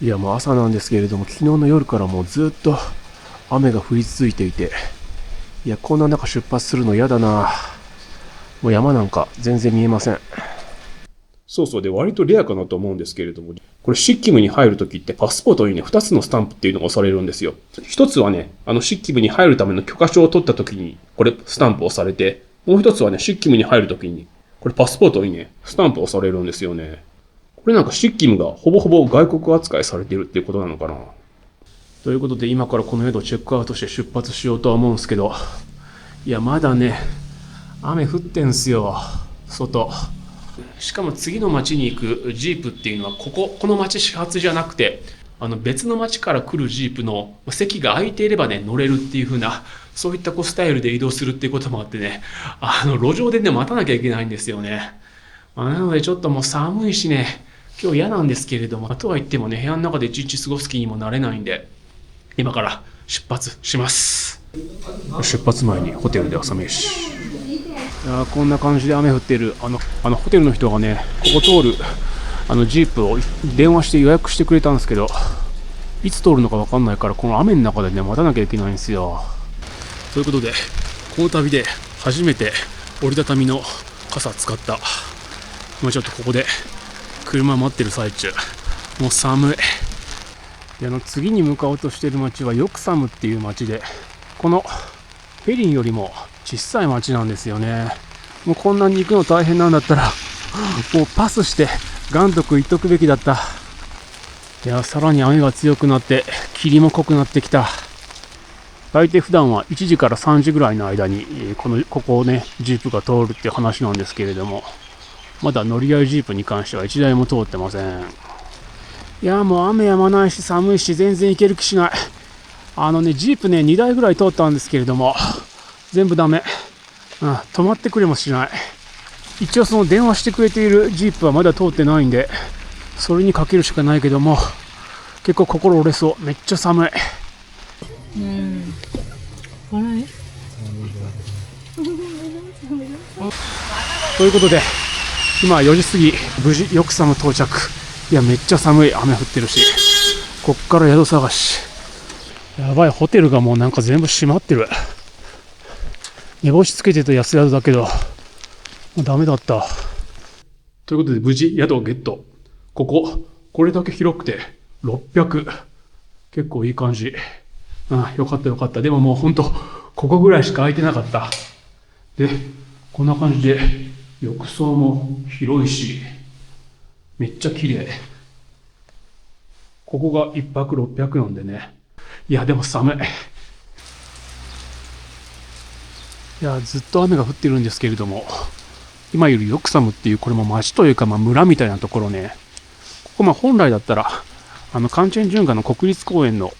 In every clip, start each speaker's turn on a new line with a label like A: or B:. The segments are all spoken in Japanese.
A: いやもう朝なんですけれども、昨日の夜からもうずっと雨が降り続いていて、いやこんな中出発するの嫌だな。もう山なんか全然見えません。そうそうで、割とレアかなと思うんですけれども、これシッキムに入るときってパスポートにね、2つのスタンプっていうのが押されるんですよ。一つはね、シッキムに入るための許可証を取ったときに、これスタンプ押されて、もう一つはね、シッキムに入るときに、これパスポートにね、スタンプ押されるんですよね。これなんかシッキムがほぼほぼ外国扱いされてるっていうことなのかな。ということで今からこの宿をチェックアウトして出発しようとは思うんですけど、いやまだね、雨降ってんすよ、外。しかも次の町に行くジープっていうのはこの町始発じゃなくて、別の町から来るジープの席が空いていればね乗れるっていう風な、そういったスタイルで移動するっていうこともあってね、路上でね待たなきゃいけないんですよね。なのでちょっともう寒いしね、今日嫌なんですけれども、とは言ってもね部屋の中で一日過ごす気にもなれないんで、今から出発します。出発前にホテルで朝飯。いやこんな感じで雨降ってる。ホテルの人がね、ここ通るジープを電話して予約してくれたんですけど、いつ通るのか分かんないから、この雨の中でね待たなきゃいけないんですよ。ということで、この旅で初めて折りたたみの傘使った。今ちょっとここで車待ってる最中、もう寒い。次に向かおうとしている町はヨクサムっていう町で、このフェリンよりも小さい町なんですよね。もうこんなに行くの大変なんだったらもうパスしてガントク行っとくべきだった。いやさらに雨が強くなって霧も濃くなってきた。大抵普段は1時から3時ぐらいの間にここをねジープが通るっていう話なんですけれども、まだ乗り合いジープに関しては1台も通ってません。いやもう雨やまないし寒いし全然行ける気しない。ジープね2台ぐらい通ったんですけれども全部ダメ。止まってくれもしない。一応その電話してくれているジープはまだ通ってないんで、それにかけるしかないけども、結構心折れそう。めっちゃ寒い。ということで今4時過ぎ、無事ヨクサム到着。いやめっちゃ寒い、雨降ってるし、こっから宿探し。やばい、ホテルがもうなんか全部閉まってる。寝星つけてた安宿だけどもうダメだった。ということで無事宿をゲット。これだけ広くて600、結構いい感じ。よかったよかった。でももうほんとここぐらいしか空いてなかった。でこんな感じで浴槽も広いしめっちゃ綺麗。ここが1泊600なんでね。いやでも寒い。いやずっと雨が降ってるんですけれども、今いるヨクサムっていうこれも町というか村みたいなところね、ここ本来だったらカンチェンジュンガの国立公園の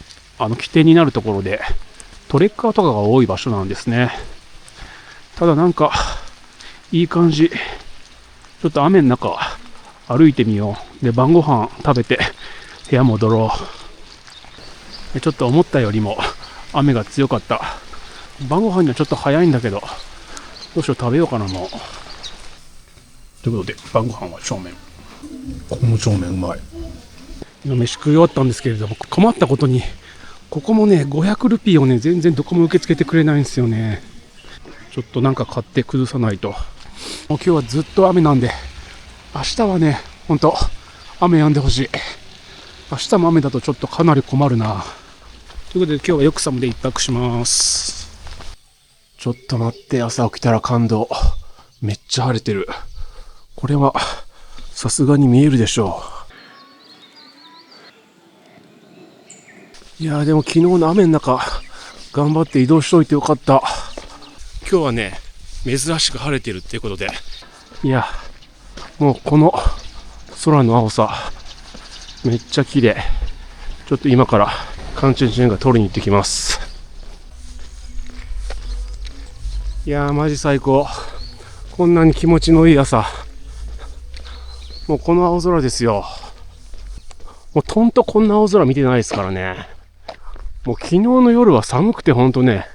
A: 起点になるところで、トレッカーとかが多い場所なんですね。ただなんかいい感じ。ちょっと雨の中歩いてみよう。で晩ご飯食べて部屋戻ろう。ちょっと思ったよりも雨が強かった。晩ご飯にはちょっと早いんだけど、どうしよう、食べようかなもう。ということで晩ご飯はそうめん。このそうめんうまい。今飯食い終わったんですけれども、困ったことにここもね500ルピーをね全然どこも受け付けてくれないんですよね。ちょっとなんか買って崩さないと。もう今日はずっと雨なんで、明日はねほんと雨止んでほしい。明日も雨だとちょっとかなり困るな。ということで今日はヨクサムで一泊します。ちょっと待って、朝起きたら感動。めっちゃ晴れてる。これはさすがに見えるでしょう。いやでも昨日の雨の中頑張って移動しといてよかった。今日はね珍しく晴れてるっていうことで、いやもうこの空の青さめっちゃ綺麗。ちょっと今からカンチェンジュンガ取りに行ってきます。いやーマジ最高。こんなに気持ちのいい朝。もうこの青空ですよ。もうとんとこんな青空見てないですからね。もう昨日の夜は寒くてほんとね、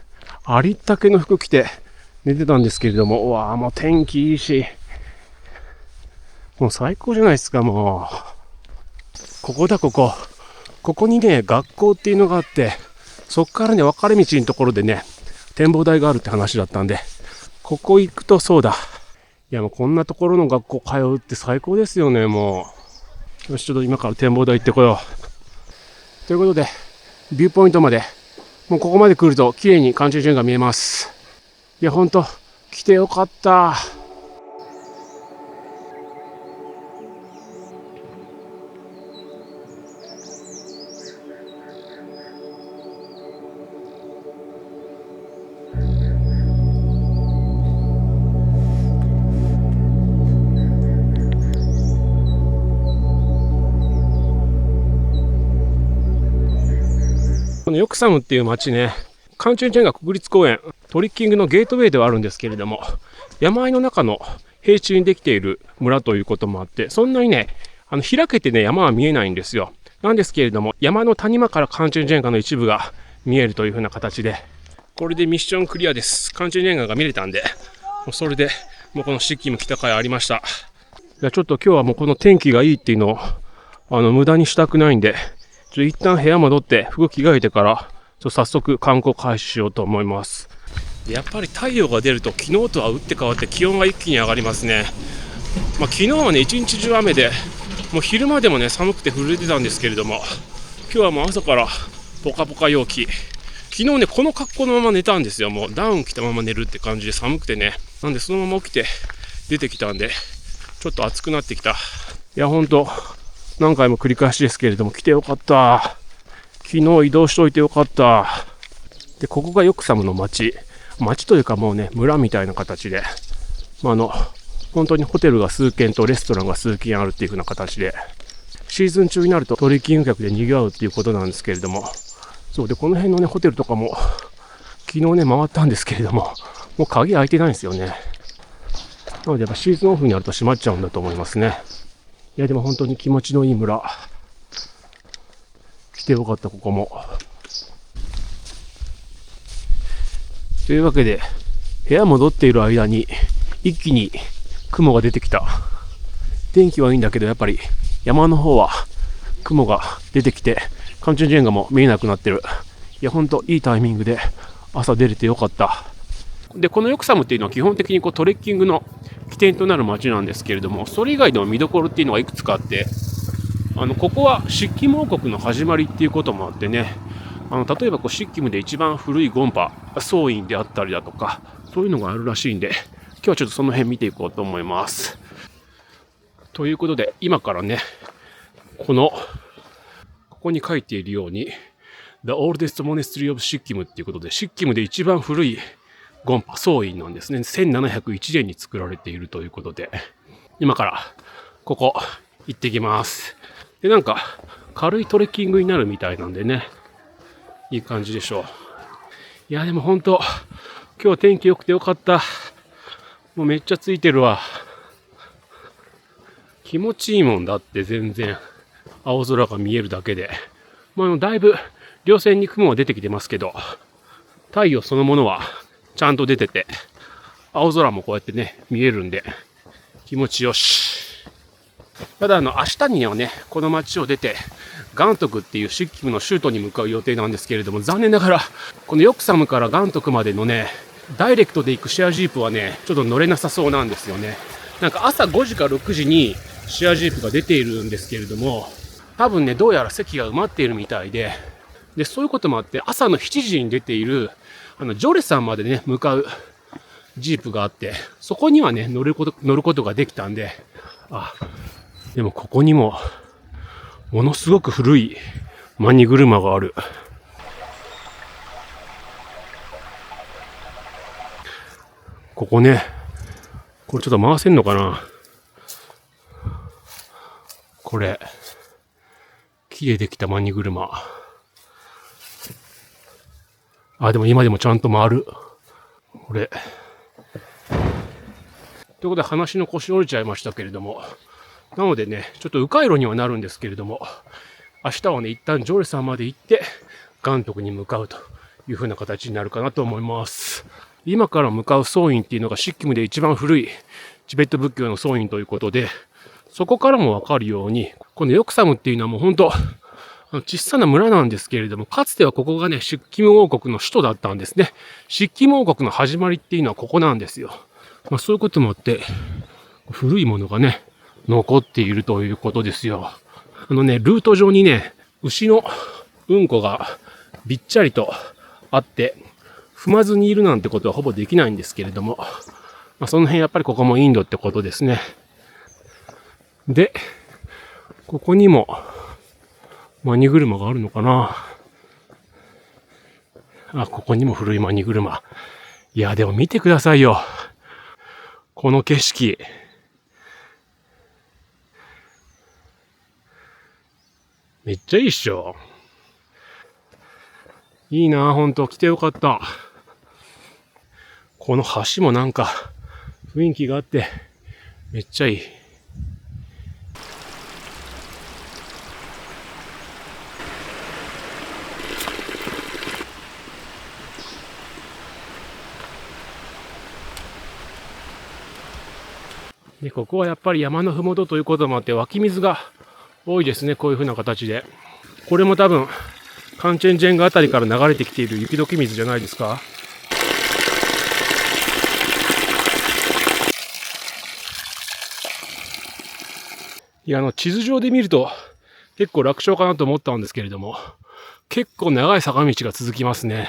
A: ありったけの服着て寝てたんですけれども、うわーもう天気いいし、もう最高じゃないですか。もうここだここ。ここにね、学校っていうのがあって、そこからね、分かれ道のところでね、展望台があるって話だったんで、ここ行くとそうだ。いやもうこんなところの学校通うって最高ですよね、もう。よし、ちょっと今から展望台行ってこよう。ということで、ビューポイントまで、もうここまで来ると綺麗に寒中順が見えます。いや、ほんと、来てよかった。このヨクサムっていう町ね、カンチュンジャンガ国立公園、トリッキングのゲートウェイではあるんですけれども、山あいの中の平地にできている村ということもあって、そんなにね、開けてね、山は見えないんですよ。なんですけれども、山の谷間からカンチュンジャンガの一部が見えるという風な形で、これでミッションクリアです。カンチュンジャンガが見れたんで、もうそれで、もうこのシッキム来た甲斐ありました。いや、ちょっと今日はもうこの天気がいいっていうのを、無駄にしたくないんで、一旦部屋戻って服着替えてから早速観光開始しようと思います。やっぱり太陽が出ると昨日とは打って変わって気温が一気に上がりますね。昨日はね一日中雨で、もう昼間でもね寒くて震えてたんですけれども、今日はもう朝からポカポカ陽気。昨日ねこの格好のまま寝たんですよ。もうダウン着たまま寝るって感じで寒くてね、なんでそのまま起きて出てきたんで、ちょっと暑くなってきた。いやほんと何回も繰り返しですけれども、来てよかった。昨日移動しといてよかった。で、ここがヨクサムの町というかもうね、村みたいな形で、本当にホテルが数軒とレストランが数軒あるっていう風な形で、シーズン中になるとトレッキング客で賑わうっていうことなんですけれども、そうで、この辺のね、ホテルとかも、昨日ね、回ったんですけれども、もう鍵開いてないんですよね。なのでやっぱシーズンオフになると閉まっちゃうんだと思いますね。いやでも本当に気持ちのいい村。来てよかった、ここも。というわけで、部屋戻っている間に一気に雲が出てきた。天気はいいんだけど、やっぱり山の方は雲が出てきて、カンチュンジェンガも見えなくなってる。いや、ほんといいタイミングで朝出れてよかった。で、このヨクサムっていうのは基本的にトレッキングの起点となる街なんですけれども、それ以外でも見どころっていうのがいくつかあって、ここはシッキム王国の始まりっていうこともあってね、例えばシッキムで一番古いゴンパ、総院であったりだとか、そういうのがあるらしいんで、今日はちょっとその辺見ていこうと思います。ということで、今からね、ここに書いているように、The Oldest Monastery of Sikkim っていうことで、シッキムで一番古いゴンパ総院なんですね。1701年に作られているということで、今からここ行ってきます。で、なんか軽いトレッキングになるみたいなんでね、いい感じでしょう。いやでも本当今日天気良くてよかった。もうめっちゃついてるわ。気持ちいいもんだって、全然青空が見えるだけで。だいぶ稜線に雲が出てきてますけど、太陽そのものはちゃんと出てて、青空もこうやってね見えるんで気持ちよし。ただ明日にはね、この街を出てガントクっていうシッキムの州都に向かう予定なんですけれども、残念ながらこのヨクサムからガントクまでのねダイレクトで行くシェアジープはねちょっと乗れなさそうなんですよね。なんか朝5時か6時にシェアジープが出ているんですけれども、多分ねどうやら席が埋まっているみたいで、そういうこともあって朝の7時に出ているジョレさんまでね向かうジープがあって、そこにはね乗ることができたんで、でもここにもものすごく古いマニ車がある。ここね、これちょっと回せんのかな。これ木でできたマニ車。でも今でもちゃんと回る。これということで話の腰折れちゃいましたけれども、なのでねちょっと迂回路にはなるんですけれども、明日はね一旦ジョレさんまで行ってガントクに向かうという風な形になるかなと思います。今から向かう総院っていうのがシッキムで一番古いチベット仏教の総院ということで、そこからもわかるようにこのヨクサムっていうのはもう本当小さな村なんですけれども、かつてはここがね、シッキム王国の首都だったんですね。シッキム王国の始まりっていうのはここなんですよ。そういうこともあって、古いものがね、残っているということですよ。ルート上にね、牛のうんこがびっちゃりとあって、踏まずにいるなんてことはほぼできないんですけれども、その辺やっぱりここもインドってことですね。で、ここにもマニ車があるのかな。ここにも古いマニ車。いや、でも見てくださいよ。この景色。めっちゃいいっしょ。いいな、ほんと来てよかった。この橋もなんか雰囲気があってめっちゃいい。で、ここはやっぱり山のふもとということもあって湧き水が多いですね。こういう風な形で。これも多分カンチェンジェンガあたりから流れてきている雪解け水じゃないですか。いや、地図上で見ると結構楽勝かなと思ったんですけれども、結構長い坂道が続きますね。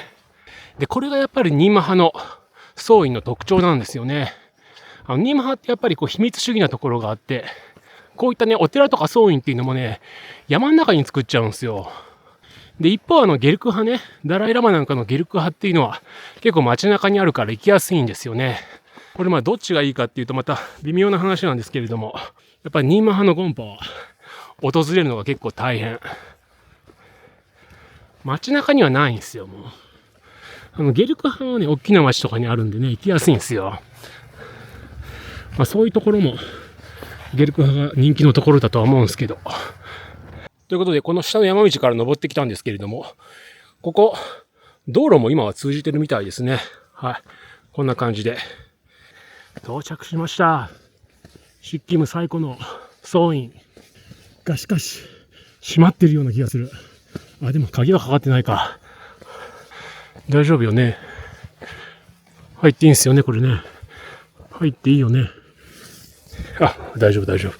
A: で、これがやっぱりニーマ派の僧院の特徴なんですよね。ニーマ派ってやっぱり秘密主義なところがあって、こういったね、お寺とか僧院っていうのもね、山の中に作っちゃうんですよ。で、一方ゲルク派ね、ダライラマなんかのゲルク派っていうのは結構街中にあるから行きやすいんですよね。これどっちがいいかっていうとまた微妙な話なんですけれども、やっぱりニーマ派のゴンパは訪れるのが結構大変。街中にはないんですよ、もう。ゲルク派はね、大きな街とかにあるんでね、行きやすいんですよ。そういうところもゲルク派が人気のところだとは思うんですけど。ということで、この下の山道から登ってきたんですけれども、ここ、道路も今は通じてるみたいですね。はい。こんな感じで。到着しました。シッキム最古の僧院。がしかし、閉まってるような気がする。でも鍵はかかってないか。大丈夫よね。入っていいんすよね、これね。入っていいよね。大丈夫、大丈夫。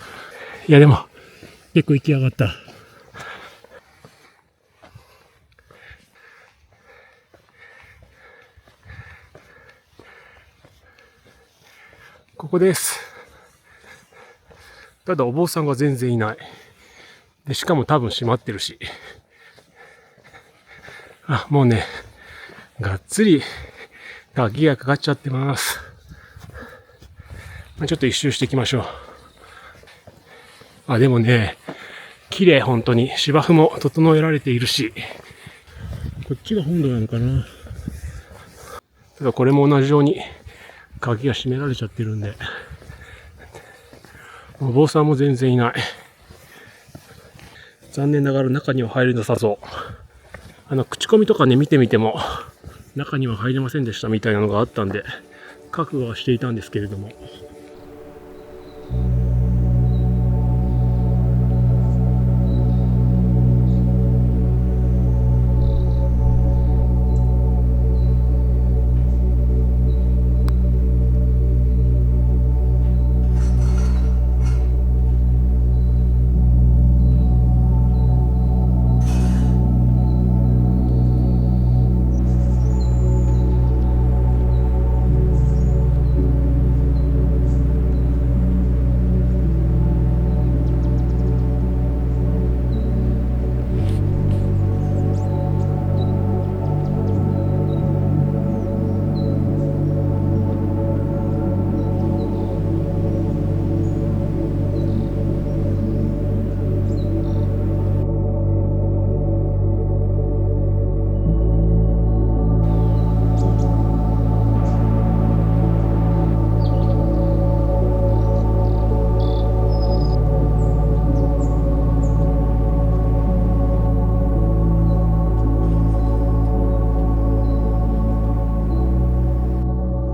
A: いや、でも、結構行き上がった。ここです。ただお坊さんが全然いない。で、しかも多分閉まってるし。もうね、がっつり鍵がかかっちゃってます。ちょっと一周していきましょう。でもね、綺麗、本当に。芝生も整えられているし。こっちが本堂なのかな。ただこれも同じように鍵が閉められちゃってるんで。お坊さんも全然いない。残念ながら中には入れなさそう。口コミとかね、見てみても、中には入れませんでしたみたいなのがあったんで、覚悟はしていたんですけれども。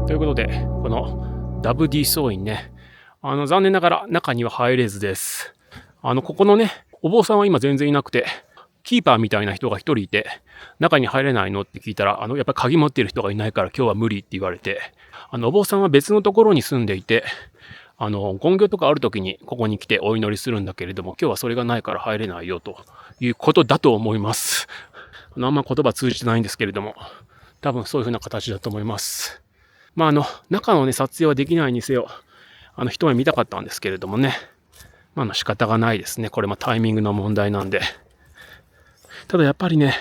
A: ということで、このダブディ僧院ね、残念ながら中には入れずです。ここのね、お坊さんは今全然いなくて、キーパーみたいな人が一人いて、中に入れないのって聞いたら、やっぱり鍵持ってる人がいないから今日は無理って言われて、お坊さんは別のところに住んでいて、勤行とかある時にここに来てお祈りするんだけれども、今日はそれがないから入れないよということだと思います。あんま言葉通じてないんですけれども、多分そういう風な形だと思います。中のね、撮影はできないにせよ、一目見たかったんですけれどもね、仕方がないですね。これもタイミングの問題なんで。ただやっぱりね、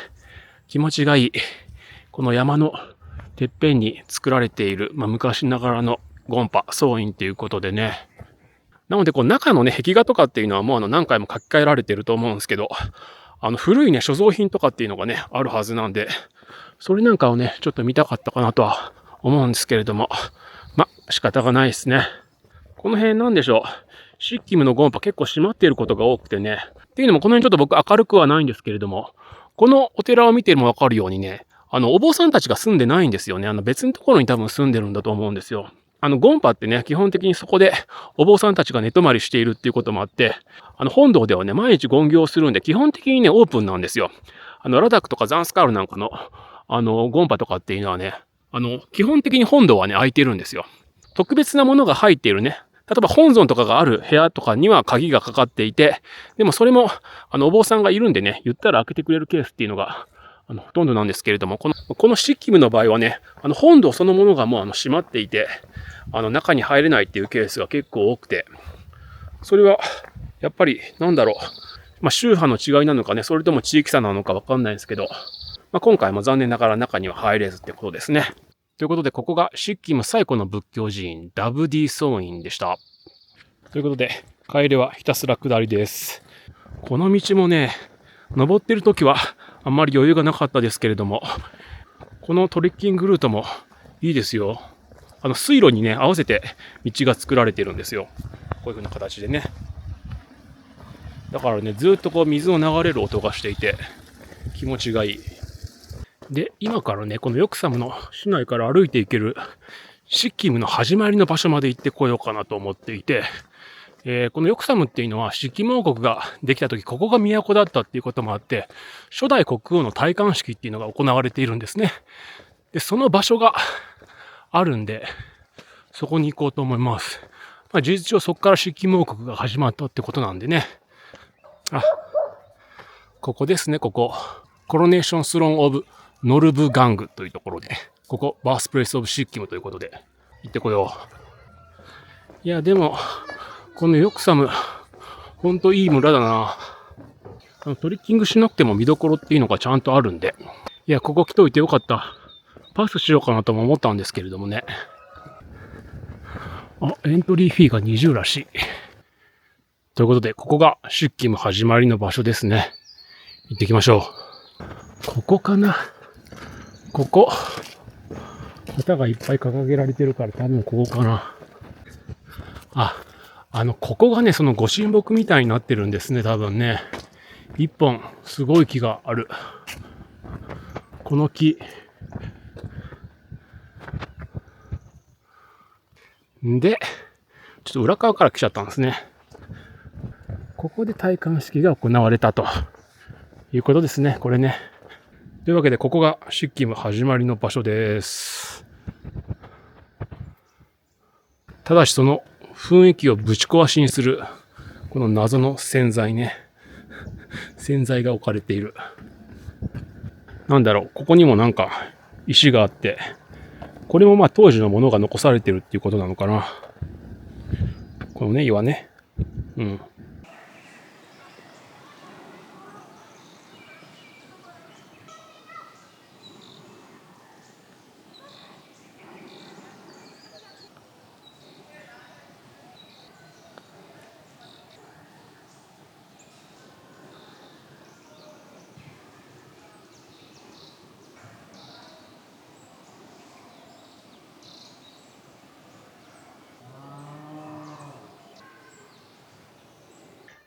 A: 気持ちがいい。この山のてっぺんに作られている、昔ながらのゴンパ、僧院っていうことでね。なので、こう中のね、壁画とかっていうのはもう何回も書き換えられてると思うんですけど、古いね、所蔵品とかっていうのがね、あるはずなんで、それなんかをね、ちょっと見たかったかなとは思うんですけれども、仕方がないですね。この辺なんでしょう。シッキムのゴンパ結構閉まっていることが多くてね。っていうのもこの辺ちょっと僕明るくはないんですけれども、このお寺を見てもわかるようにね、お坊さんたちが住んでないんですよね。別のところに多分住んでるんだと思うんですよ。ゴンパってね、基本的にそこでお坊さんたちが寝泊まりしているっていうこともあって、本堂ではね、毎日勤行するんで、基本的にね、オープンなんですよ。ラダックとかザンスカールなんかの、ゴンパとかっていうのはね、基本的に本堂はね、開いてるんですよ。特別なものが入っているね、例えば本尊とかがある部屋とかには鍵がかかっていて、でもそれも、お坊さんがいるんでね、言ったら開けてくれるケースっていうのが、ほとんどなんですけれども、このシッキムの場合はね、本堂そのものがもう閉まっていて、中に入れないっていうケースが結構多くて、それは、やっぱり、宗派の違いなのかね、それとも地域差なのかわかんないですけど、今回も残念ながら中には入れずってことですね。ということで、ここがシッキム最古の仏教寺院、ダブディ僧院でした。ということで、帰りはひたすら下りです。この道もね、登ってる時はあんまり余裕がなかったですけれども、このトレッキングルートもいいですよ。水路にね、合わせて道が作られてるんですよ。こういう風な形でね。だからね、ずっとこう水の流れる音がしていて、気持ちがいい。で、今からね、このヨクサムの市内から歩いていけるシッキムの始まりの場所まで行ってこようかなと思っていて、このヨクサムっていうのはシッキム王国ができた時、ここが都だったっていうこともあって、初代国王の戴冠式っていうのが行われているんですね。で、その場所があるんで、そこに行こうと思います。事実上そこからシッキム王国が始まったってことなんでね。ここですね、ここ。コロネーションスローンオブノルブガングというところで、ここ、バースプレイスオブシッキムということで、行ってこよう。いや、でも、このヨクサム、ほんといい村だな。トリッキングしなくても見どころっていうのがちゃんとあるんで、いや、ここ来といてよかった。パスしようかなとも思ったんですけれどもね。エントリーフィーが20らしい。ということで、ここがシッキム始まりの場所ですね。行ってきましょう。ここかな。ここ。旗がいっぱい掲げられてるから多分ここかな。ここがね、そのご神木みたいになってるんですね、多分ね。一本、すごい木がある。この木。で、ちょっと裏側から来ちゃったんですね。ここで戴冠式が行われたということですね、これね。というわけで、ここがシッキム始まりの場所です。ただしその雰囲気をぶち壊しにする、この謎の洗剤ね。洗剤が置かれている。ここにもなんか石があって、これも当時のものが残されてるっていうことなのかな。このね、岩ね。うん。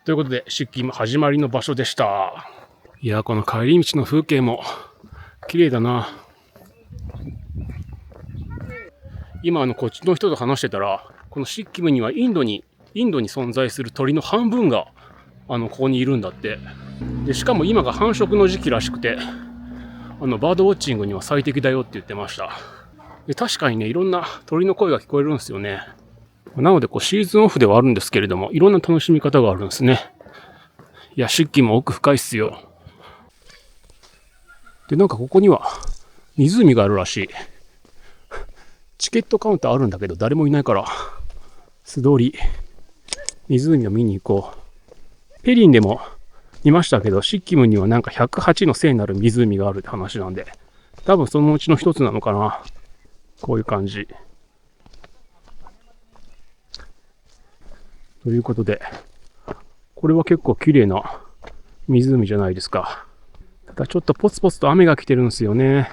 A: ということで、シッキム始まりの場所でした。いや、この帰り道の風景も綺麗だな。今こっちの人と話してたら、このシッキムにはインドに存在する鳥の半分がここにいるんだって。で、しかも今が繁殖の時期らしくて、バードウォッチングには最適だよって言ってました。で、確かにね、いろんな鳥の声が聞こえるんですよね。なので、シーズンオフではあるんですけれども、いろんな楽しみ方があるんですね。いや、湿気も奥深いっすよ。で、なんかここには湖があるらしい。チケットカウンターあるんだけど、誰もいないから、素通り、湖を見に行こう。ペリンでもいましたけど、シッキムにはなんか108の聖なる湖があるって話なんで、多分そのうちの一つなのかな。こういう感じ。ということで、これは結構綺麗な湖じゃないですか。ただちょっとポツポツと雨が来てるんですよね。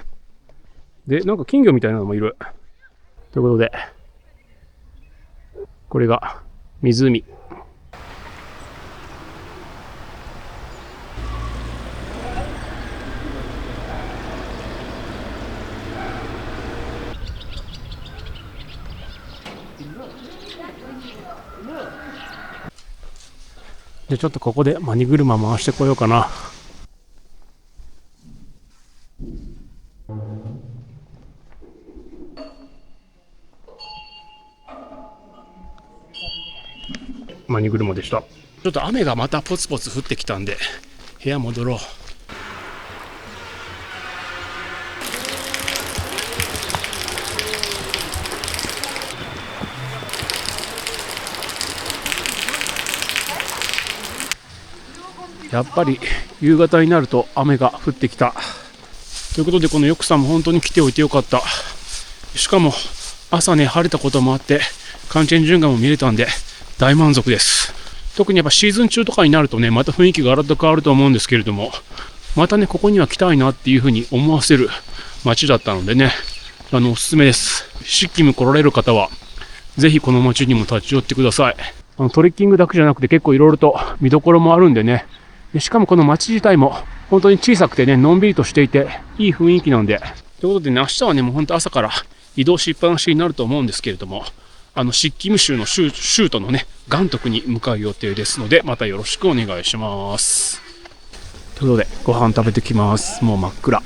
A: で、なんか金魚みたいなのもいる。ということで、これが湖。で、ちょっとここでマニ車回してこようかな。マニ車でした。ちょっと雨がまたポツポツ降ってきたんで、部屋戻ろう。やっぱり夕方になると雨が降ってきた。ということで、このヨクさんも本当に来ておいてよかった。しかも朝ね、晴れたこともあってカンチェンジュンガも見れたんで大満足です。特にやっぱシーズン中とかになるとね、また雰囲気がガラッと変わると思うんですけれども、またね、ここには来たいなっていうふうに思わせる街だったのでね、おすすめです。シッキム来られる方はぜひこの街にも立ち寄ってください。トレッキングだけじゃなくて結構いろいろと見どころもあるんでね。でしかもこの街自体も本当に小さくてね、のんびりとしていていい雰囲気なんで。ということでね、明日はね、もう本当朝から移動しっぱなしになると思うんですけれども、シッキム州の州都のね、ガントクに向かう予定ですので、またよろしくお願いします。ということで、ご飯食べてきます。もう真っ暗。